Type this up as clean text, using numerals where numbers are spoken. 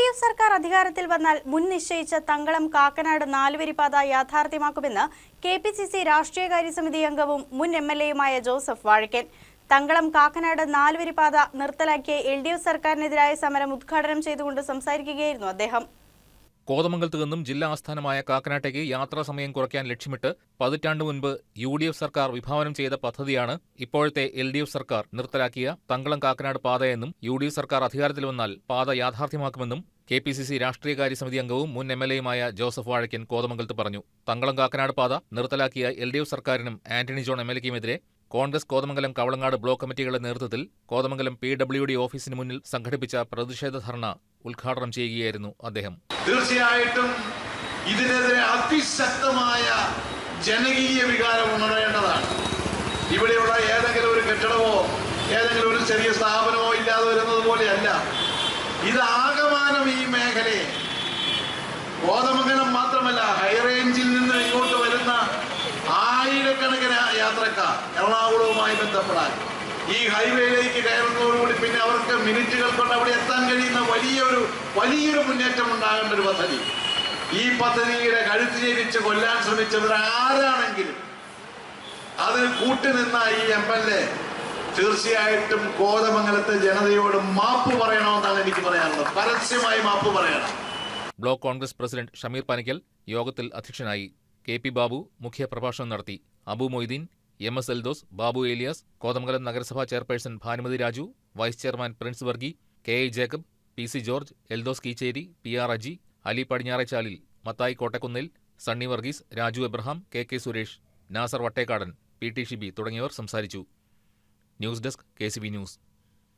എൽ.ഡി.എഫ് സർക്കാർ അധികാരത്തിൽ വന്നാൽ മുൻ നിശ്ചയിച്ച തങ്കളം കാക്കനാട് നാലുവരിപ്പാത യാഥാർത്ഥ്യമാക്കുമെന്ന് കെ.പി.സി.സി രാഷ്ട്രീയകാര്യ സമിതി അംഗവും മുൻ എം.എൽ.എയുമായ ജോസഫ് വാഴക്കൻ. തങ്കളം കാക്കനാട് നാലുവരിപ്പാത നിർത്തലാക്കിയ എൽ.ഡി.എഫ് സർക്കാരിനെതിരായ സമരം ഉദ്ഘാടനം ചെയ്തുകൊണ്ട് സംസാരിക്കുകയായിരുന്നു അദ്ദേഹം. കോതമംഗലത്ത് നിന്നും ജില്ലാ ആസ്ഥാനമായ കാക്കനാട്ടേക്ക് യാത്രാ സമയം കുറയ്ക്കാൻ ലക്ഷ്യമിട്ട് പതിറ്റാണ്ട് മുൻപ് യു.ഡി.എഫ് സർക്കാർ വിഭാവനം ചെയ്ത പദ്ധതിയാണ് ഇപ്പോഴത്തെ എൽ.ഡി.എഫ് സർക്കാർ നിർത്തലാക്കിയ തങ്കളം കാക്കനാട് പാതയെന്നും യു.ഡി.എഫ് സർക്കാർ അധികാരത്തിൽ വന്നാൽ പാത യാഥാർത്ഥ്യമാക്കുമെന്നും കെ.പി.സി.സി രാഷ്ട്രീയകാര്യ സമിതി അംഗവും മുൻ എം.എൽ.എയുമായ ജോസഫ് വാഴക്കൻ കോതമംഗലത്ത് പറഞ്ഞു. തങ്കളം കാക്കനാട് പാത നിർത്തലാക്കിയ എൽ.ഡി.എഫ് സർക്കാരിനും ആന്റണി ജോൺ എം.എൽ.എക്കുമെതിരെ കോൺഗ്രസ് കോതമംഗലം കവളങ്ങാട് ബ്ലോക്ക് കമ്മിറ്റികളുടെ നേതൃത്വത്തിൽ കോതമംഗലം PWD ഓഫീസിന് മുന്നിൽ സംഘടിപ്പിച്ച പ്രതിഷേധ ധർണ ഉദ്ഘാടനം ചെയ്യുകയായിരുന്നു അദ്ദേഹം. തീർച്ചയായിട്ടും ഇതിനെതിരെ അതിശക്തമായ ജനകീയ വികാരം ഉണരേണ്ടതാണ്. ഇവിടെയുള്ള ഏതെങ്കിലും ഒരു കെട്ടിടമോ ഏതെങ്കിലും ഒരു ചെറിയ സ്ഥാപനമോ ഇല്ലാതെ വരുന്നത് പോലെയല്ല. ഇതാകമാനം ഈ മേഖലയെ കോതമംഗലം മാത്രമല്ല, ഹൈറേഞ്ചിൽ നിന്ന് ഇങ്ങോട്ട് വരുന്ന ആയിരക്കണക്കിന് യാത്രക്കാർ എറണാകുളവുമായി ബന്ധപ്പെടാൻ ഈ ഹൈവേയിലേക്ക് കയറുന്നതോടുകൂടി പിന്നെ അവർക്ക് മിനിറ്റുകൾ കൊണ്ട് അവിടെ എത്താൻ കഴിയുന്ന വലിയൊരു മുന്നേറ്റം ഉണ്ടാകേണ്ട ഒരു പദ്ധതി. ഈ പദ്ധതിയുടെ കഴുത്ത് ഞെരിച്ച് കൊല്ലാൻ ശ്രമിച്ചവർ ആരാണെങ്കിലും അതിന് കൂട്ടുനിന്ന ഈ MLA തീർച്ചയായിട്ടും കോതമംഗലത്തെ ജനതയോട് മാപ്പ് പറയണമെന്നാണ് എനിക്ക് പറയാനുള്ളത്. പരസ്യമായി മാപ്പ് പറയണം. ബ്ലോക്ക് കോൺഗ്രസ് പ്രസിഡന്റ് ഷമീർ പനിക്കൽ യോഗത്തിൽ അധ്യക്ഷനായി. KP ബാബു മുഖ്യപ്രഭാഷണം നടത്തി. അബു മൊയ്തീൻ, MS എൽദോസ്, ബാബു ഏലിയാസ്, കോതമംഗലം നഗരസഭാ chairperson Bhanumathi Raju, vice chairman Prince Varghese, KI Jacob, PC George, Eldhose Keecheri, PR Aji, Ali Padinjarechalil, Mathai Kottakkunnil, Sunny Varghese, Raju Abraham, KK Suresh, Nasar Vattekkadan, PT Shibi തുടങ്ങിയവർ സംസാരിച്ചു. News desk KCB news.